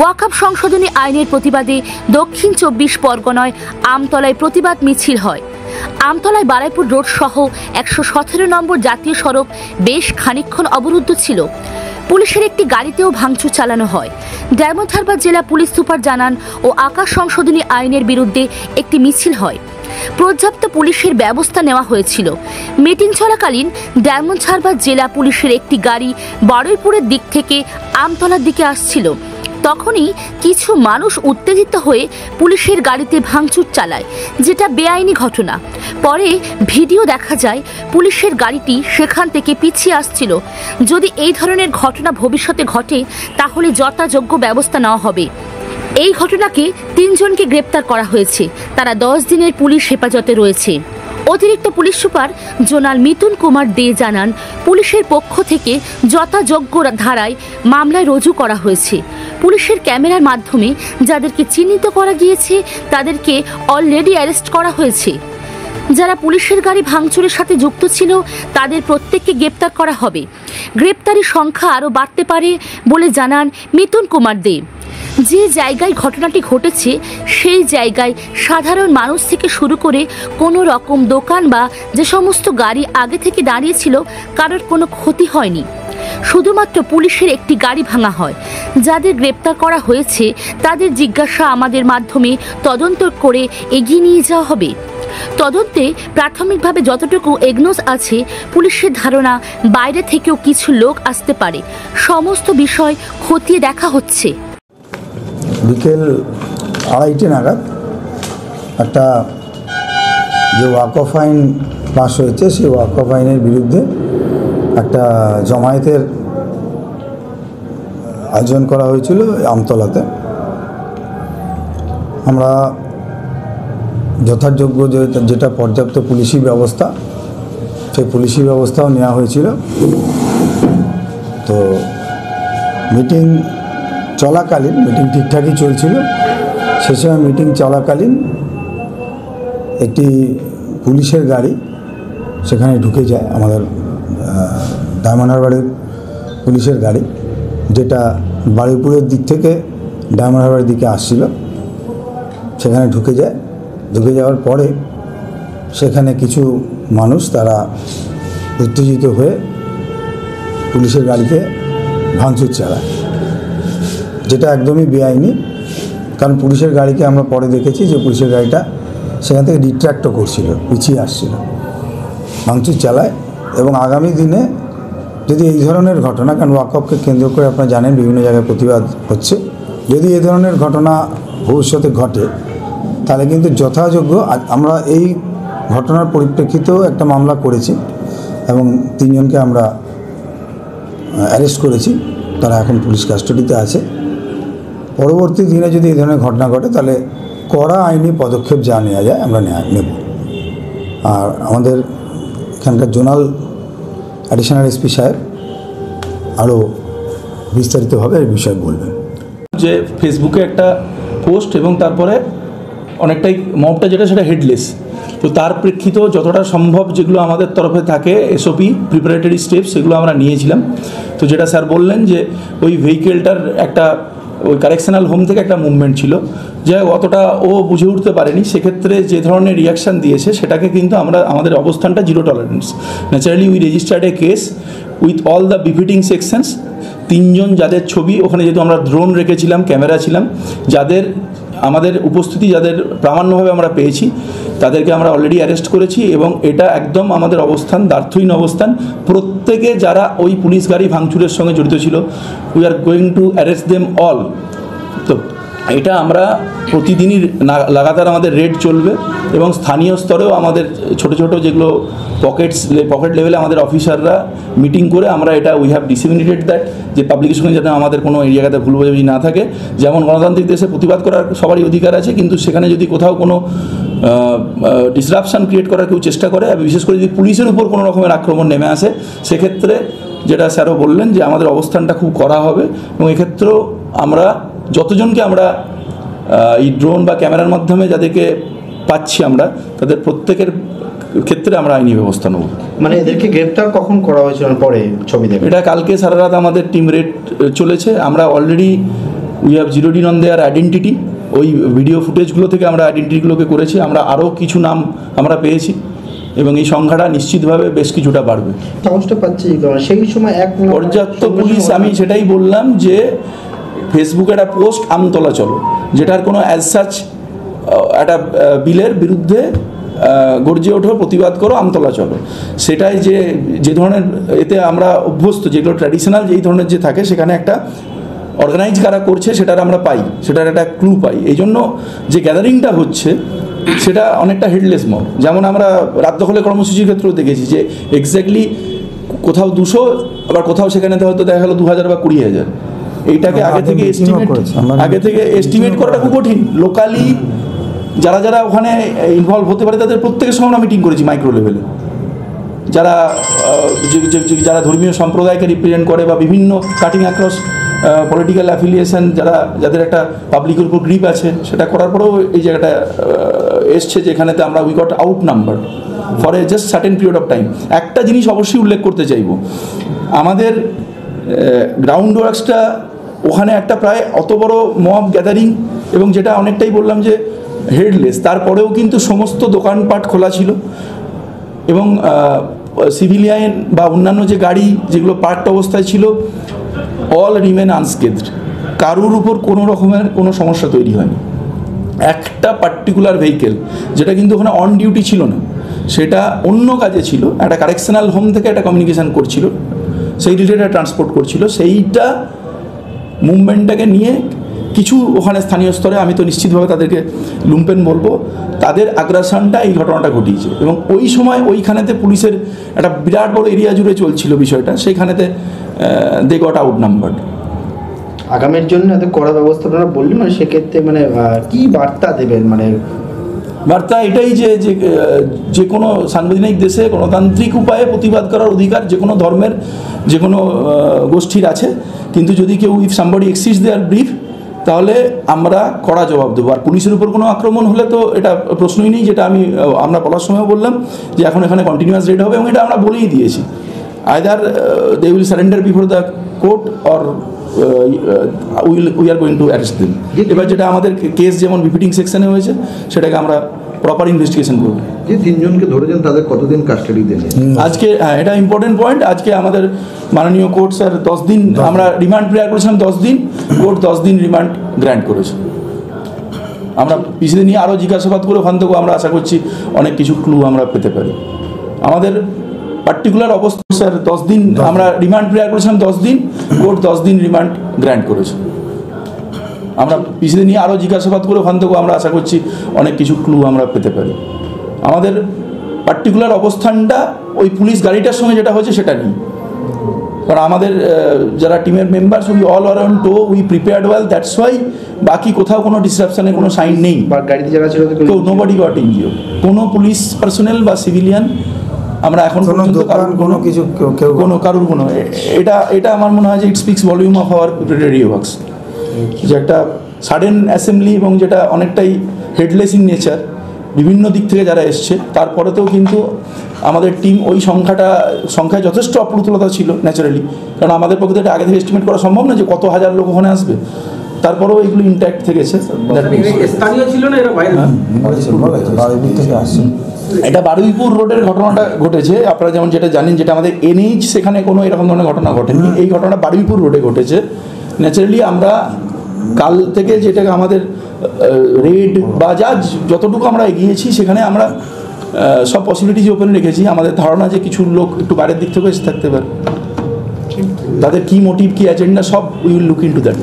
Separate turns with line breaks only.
ওয়াকফ সংশোধনী আইনের প্রতিবাদে দক্ষিণ ২৪ পরগনায় আমতলায় প্রতিবাদ মিছিল হয়। আমতলায় বারাইপুর রোড সহ ১১৭ নম্বর জাতীয় সড়ক বেশ খানিকক্ষণ অবরুদ্ধ ছিল। পুলিশের একটি গাড়িতেও ভাঙচুর চালানো হয়। ডায়মন্ড হারবার জেলা পুলিশ সুপার জানান, ও আকাশ সংশোধনী আইনের বিরুদ্ধে একটি মিছিল হয়। পর্যাপ্ত পুলিশের ব্যবস্থা নেওয়া হয়েছিল। মিটিং চলাকালীন ডায়মন্ড হারবার জেলা পুলিশের একটি গাড়ি বারুইপুরের দিক থেকে আমতলার দিকে আসছিল। তখনই কিছু মানুষ উত্তেজিত হয়ে পুলিশের গাড়িতে ভাঙচুর চালায়, যেটা বেআইনি ঘটনা। পরে ভিডিও দেখা যায় পুলিশের গাড়িটি সেখান থেকে পিছিয়ে আসছিল। যদি এই ধরনের ঘটনা ভবিষ্যতে ঘটে তাহলে যথাযোগ্য ব্যবস্থা নেওয়া হবে। এই ঘটনাকে ৩ জনকে গ্রেপ্তার করা হয়েছে। তারা 10 দিনের পুলিশ হেফাজতে রয়েছে। অতিরিক্ত police super zonal Mithun Kumar Dey জানান, পুলিশের পক্ষ থেকে যথাযোগ্য ধারায় মামলায় রুজু করা হয়েছে। পুলিশের ক্যামেরার মাধ্যমে যাদেরকে চিহ্নিত করা গিয়েছে তাদেরকে অলরেডি অ্যারেস্ট করা হয়েছে। যারা পুলিশের গাড়ি ভাঙচুরের সাথে যুক্ত ছিল তাদের প্রত্যেককে গ্রেপ্তার করা হবে। গ্রেপ্তারির সংখ্যা আরও বাড়তে পারে বলে জানান মিতুন কুমার দে। যে জায়গায় ঘটনাটি ঘটেছে সেই জায়গায় সাধারণ মানুষ থেকে শুরু করে কোনো রকম দোকান বা যে সমস্ত গাড়ি আগে থেকে দাঁড়িয়েছিল কারোর কোনো ক্ষতি হয়নি। শুধুমাত্র পুলিশের একটি গাড়ি ভাঙা হয়। যাদের গ্রেপ্তার করা হয়েছে তাদের জিজ্ঞাসা আমাদের মাধ্যমে তদন্ত করে এগিয়ে নিয়ে যাওয়া হবে। তদন্তে প্রাথমিকভাবে যতটুকু এগনোস আছে, পুলিশের ধারণা বাইরে থেকেও কিছু লোক আসতে পারে। সমস্ত বিষয় খতিয়ে দেখা হচ্ছে।
বিকেল 2:30 নাগাদ একটা যে ওয়াকফ আইন পাস হয়েছে সেই ওয়াকফ আইনের বিরুদ্ধে একটা জমায়েতের আয়োজন করা হয়েছিল আমতলাতে। আমরা যথাযোগ্য যেটা পর্যাপ্ত পুলিশি ব্যবস্থা, সেই পুলিশি ব্যবস্থাও নেওয়া হয়েছিল। তো মিটিং চলাকালীন, মিটিং ঠিকঠাকই চলছিল, সে সময় মিটিং চলাকালীন একটি পুলিশের গাড়ি সেখানে ঢুকে যায়। আমাদের ডায়মন্ড হারবারের পুলিশের গাড়ি, যেটা বারুইপুরের দিক থেকে ডায়মন্ড হারবারের দিকে আসছিল, সেখানে ঢুকে যায়। ঢুকে যাওয়ার পরে সেখানে কিছু মানুষ তারা উত্তেজিত হয়ে পুলিশের গাড়িতে ভাঙচুর চালায়, যেটা একদমই বেআইনি। কারণ পুলিশের গাড়িকে আমরা পরে দেখেছি যে পুলিশের গাড়িটা সেখান থেকে রিট্র্যাক্টও করছিল, পিছিয়ে আসছিল, ভাঙচুর চালায়। এবং আগামী দিনে যদি এই ধরনের ঘটনা, কারণ ওয়াকফকে কেন্দ্র করে আপনারা জানেন বিভিন্ন জায়গায় প্রতিবাদ হচ্ছে, যদি এই ধরনের ঘটনা ভবিষ্যতে ঘটে তাহলে কিন্তু যথাযোগ্য, আমরা এই ঘটনার পরিপ্রেক্ষিতেও একটা মামলা করেছি এবং 3 জনকে আমরা অ্যারেস্ট করেছি। তারা এখন পুলিশ কাস্টাডিতে আছে। পরবর্তী দিনে যদি এই ধরনের ঘটনা ঘটে তাহলে কড়া আইনি পদক্ষেপ যা নেওয়া যায় আমরা নেব। আর আমাদের এখানকার জোনাল অ্যাডিশনাল এসপি সাহেব আরও বিস্তারিতভাবে এই বিষয়ে বলবেন।
যে ফেসবুকে একটা পোস্ট এবং তারপরে অনেকটাই মবটা যেটা সেটা হেডলেস, তো তার প্রেক্ষিত যতটা সম্ভব যেগুলো আমাদের তরফে থাকে এসওপি প্রিপারেটরি স্টেপ সেগুলো আমরা নিয়েছিলাম। তো যেটা স্যার বললেন যে ওই ভেহিকেলটার একটা ওই কারেকশনাল হোম থেকে একটা মুভমেন্ট ছিল, যে অতটা ও বুঝে উঠতে পারেনি। সেক্ষেত্রে যে ধরনের রিয়াকশান দিয়েছে সেটাকে কিন্তু আমরা আমাদের অবস্থানটা zero tolerance. Naturally we registered A case with all the befitting sections. 3 জন যাদের ছবি ওখানে, যেহেতু আমরা ড্রোন রেখেছিলাম, ক্যামেরা ছিলাম, যাদের আমাদের উপস্থিতি যাদের প্রামাণ্যভাবে আমরা পেয়েছি তাদেরকে আমরা অলরেডি অ্যারেস্ট করেছি। এবং এটা একদম আমাদের অবস্থান দ্বার্থহীন অবস্থান। প্রত্যেকে যারা ওই পুলিশ গাড়ি ভাঙচুরের সঙ্গে জড়িত ছিল, we are going to arrest them all. তো এটা আমরা প্রতিদিনই লাগাতার আমাদের রেড চলবে এবং স্থানীয় স্তরেও আমাদের ছোট ছোট যেগুলো পকেট লেভেলে আমাদের অফিসাররা মিটিং করে আমরা এটা উই হ্যাভ ডিসিমিনেটেড দ্যাট, যে পাবলিকের সঙ্গে যাতে আমাদের কোনো এই জায়গাতে ভুল বোঝাবুঝি না থাকে। যেমন গণতান্ত্রিক দেশে প্রতিবাদ করার সবারই অধিকার আছে, কিন্তু সেখানে যদি কোথাও কোনো ডিসরাপশান ক্রিয়েট করার কেউ চেষ্টা করে, বিশেষ করে যদি পুলিশের উপর কোনো রকমের আক্রমণ নেমে আসে, সেক্ষেত্রে যেটা স্যারও বললেন যে আমাদের অবস্থানটা খুব কড়া হবে। এবং এক্ষেত্রেও আমরা যতজনকে আমরা এই ড্রোন বা ক্যামেরার মাধ্যমে যাদেরকে পাচ্ছি আমরা তাদের প্রত্যেকের ক্ষেত্রে আমরা আইনি ব্যবস্থা নেব।
মানে এদেরকে গ্রেপ্তার কখন করা হয়েছিল? পরে ছবি দেখে এটা
কালকে সারা রাত আমাদের টিম রেড চলেছে। আমরা already we have zeroed in on their identity. ওই ভিডিও ফুটেজগুলো থেকে আমরা আইডেন্টিটিগুলোকে করেছি, আমরা আরও কিছু নাম আমরা পেয়েছি এবং এই সংখ্যাটা নিশ্চিতভাবে বেশ কিছুটা বাড়বে।
সাহসটা পাচ্ছি কারণ সেই সময় এক
পর্যাপ্ত পুলিশ, আমি সেটাই বললাম যে ফেসবুকে একটা পোস্ট আমতলা চলো, যেটার কোনো অ্যাজ সাচ একটা বিলের বিরুদ্ধে গর্জে ওঠো, প্রতিবাদ করো, আমতলা চলো, সেটাই যে ধরনের এতে আমরা অভ্যস্ত, যেগুলো ট্র্যাডিশনাল যেই ধরনের যে থাকে, সেখানে একটা অর্গানাইজ কারা করছে সেটার আমরা পাই, সেটার একটা ক্লু পাই। এই জন্য যে গ্যাদারিংটা হচ্ছে সেটা অনেকটা হেডলেস মব। যেমন আমরা রাত দখলে কর্মসূচির ক্ষেত্রেও দেখেছি যে এক্স্যাক্টলি কোথাও 200, আবার কোথাও সেখানে হয়তো দেখা গেলো 2000 বা 20,000। এইটাকে আগে থেকে এস্টিমেট করাটা খুব কঠিন। লোকালি যারা ওখানে ইনভলভ হতে পারে তাদের প্রত্যেকের সঙ্গে আমরা মিটিং করেছি মাইক্রো লেভেলে, যারা ধর্মীয় সম্প্রদায়কে রিপ্রেজেন্ট করে বা বিভিন্ন কাটিং অ্যাক্রস পলিটিক্যাল অ্যাফিলিয়েশন, যাদের একটা পাবলিকের উপর গ্রিপ আছে, সেটা করার পরেও এই জায়গাটা এসছে যেখানেতে আমরা we got out number for a just certain period of time. একটা জিনিস অবশ্যই উল্লেখ করতে চাইব, আমাদের গ্রাউন্ড ওয়ার্কসটা ওখানে একটা প্রায় অত বড় মব গ্যাদারিং, এবং যেটা অনেকটাই বললাম যে হেডলেস, তারপরেও কিন্তু সমস্ত দোকানপাট খোলা ছিল এবং সিভিলিয়ান বা অন্যান্য যে গাড়ি যেগুলো পার্কড অবস্থায় ছিল, অল রিমেন আনস্কেথড। কারুর উপর কোনো রকমের কোনো সমস্যা তৈরি হয়নি। একটা পার্টিকুলার ভেহিকেল যেটা কিন্তু ওখানে অন ডিউটি ছিল না, সেটা অন্য কাজে ছিল, একটা কারেকশনাল হোম থেকে একটা কমিউনিকেশান করছিল, সেই রিলেটেড ট্রান্সপোর্ট করছিল, সেইটা মুভমেন্টটাকে নিয়ে কিছু ওখানে স্থানীয় স্তরে, আমি তো নিশ্চিতভাবে তাদেরকে লুম্পেন বলবো, তাদের আগ্রাসনটা এই ঘটনাটা ঘটিয়েছে। এবং ওই সময় ওইখানেতে পুলিশের একটা বিরাট বড় এরিয়া জুড়ে চলছিল বিষয়টা, সেইখানেতে দে গট আউট নাম্বারড।
আগামীর জন্য এত কড়া ব্যবস্থা আপনারা বললেন, মানে সেক্ষেত্রে মানে কি বার্তা দেবেন? মানে
বার্তা এটাই যে কোনো সাংবিধানিক দেশে গণতান্ত্রিক উপায়ে প্রতিবাদ করার অধিকার যে কোনো ধর্মের যে কোনো গোষ্ঠীর আছে, কিন্তু যদি কেউ if somebody exceeds their brief, তাহলে আমরা কড়া জবাব দেবো। আর পুলিশের উপর কোনো আক্রমণ হলে তো এটা প্রশ্নই নেই, যেটা আমরা বলার সময়ও বললাম যে এখন এখানে কন্টিনিউয়াস রেড হবে, এবং এটা আমরা বলেই দিয়েছি, either they will surrender before the court or we are going to arrest them. এবার যেটা আমাদের কেস যেমন বিপিটিং সেকশনে হয়েছে, সেটাকে আমরা প্রপার ইনভেস্টিগেশন করব।
যে 3 জনকে ধরেছেন তাদের কতদিন কাস্টাডিতে নিয়ে
আজকে, এটা ইম্পর্টেন্ট পয়েন্ট, আজকে আমাদের মাননীয় কোর্ট স্যার 10 দিন আমরা রিমান্ড প্রেয়ার করেছিলাম, 10 দিন, কোর্ট 10 দিন রিমান্ড গ্র্যান্ট করেছে। আমরা পিছিয়ে নিয়ে আরও জিজ্ঞাসাবাদ করে ওখান থেকেও আমরা আশা করছি অনেক কিছু ক্লু আমরা পেতে পারি। আমাদের পার্টিকুলার অবস্থা স্যার 10 দিন আমরা রিমান্ড প্রেয়ার করেছিলাম, 10 দিন, কোর্ট 10 দিন রিমান্ড গ্র্যান্ট করেছে। আমরা পিছিয়ে নিয়ে আরও জিজ্ঞাসাবাদ করে ওখান থেকেও আমরা আশা করছি অনেক কিছু ক্লু আমরা পেতে পারি। আমাদের পার্টিকুলার অবস্থানটা ওই পুলিশ গাড়িটার সঙ্গে যেটা হয়েছে সেটা নেই, কারণ আমাদের যারা টিমের members we all around to we prepared well, that's why বাকি কোথাও কোনো ডিসরাপশনের কোনো সাইন নেই।
গাড়িতে যারা ছিল
নোবডি গট ইনজিওর্ড, কোনো পুলিশ পার্সোনেল বা সিভিলিয়ান আমরা এখন পর্যন্ত কারুর কোনো এটা আমার মনে হয় যে it speaks volume of our radio works, যে একটা সাডেন অ্যাসেম্বলি এবং যেটা অনেকটাই হেডলেস ইন নেচার, বিভিন্ন দিক থেকে যারা এসছে, তারপরেতেও কিন্তু আমাদের টিম ওই সংখ্যায় যথেষ্ট অপ্রতুলতা ছিল ন্যাচারালি, কারণ আমাদের পক্ষে এটা আগে থেকে এস্টিমেট করা সম্ভব না যে কত হাজার লোক ওখানে আসবে, তারপরেও এগুলো ইন্ট্যাক্ট থেকেছে।
স্থানীয় ছিল না, এরা বাইরে
থেকে আসছে।
এটা বারুইপুর রোডের ঘটনাটা ঘটেছে, আপনারা যেমন যেটা জানেন, যেটা আমাদের এনএইচ সেখানে কোনো এরকম ধরনের ঘটনা ঘটেনি, এই ঘটনাটা বারুইপুর রোডে ঘটেছে। ন্যাচারালি আমরা কাল থেকে যেটাকে আমাদের রেড বা যতটুকু আমরা এগিয়েছি, সেখানে আমরা সব পসিবিলিটিজ ওপেন রেখেছি। আমাদের ধারণা যে কিছু লোক একটু বাইরের দিক থেকে এসে থাকতে পারে, তাদের কী মোটিভ, কী এজেন্ডা, সব we will look into that.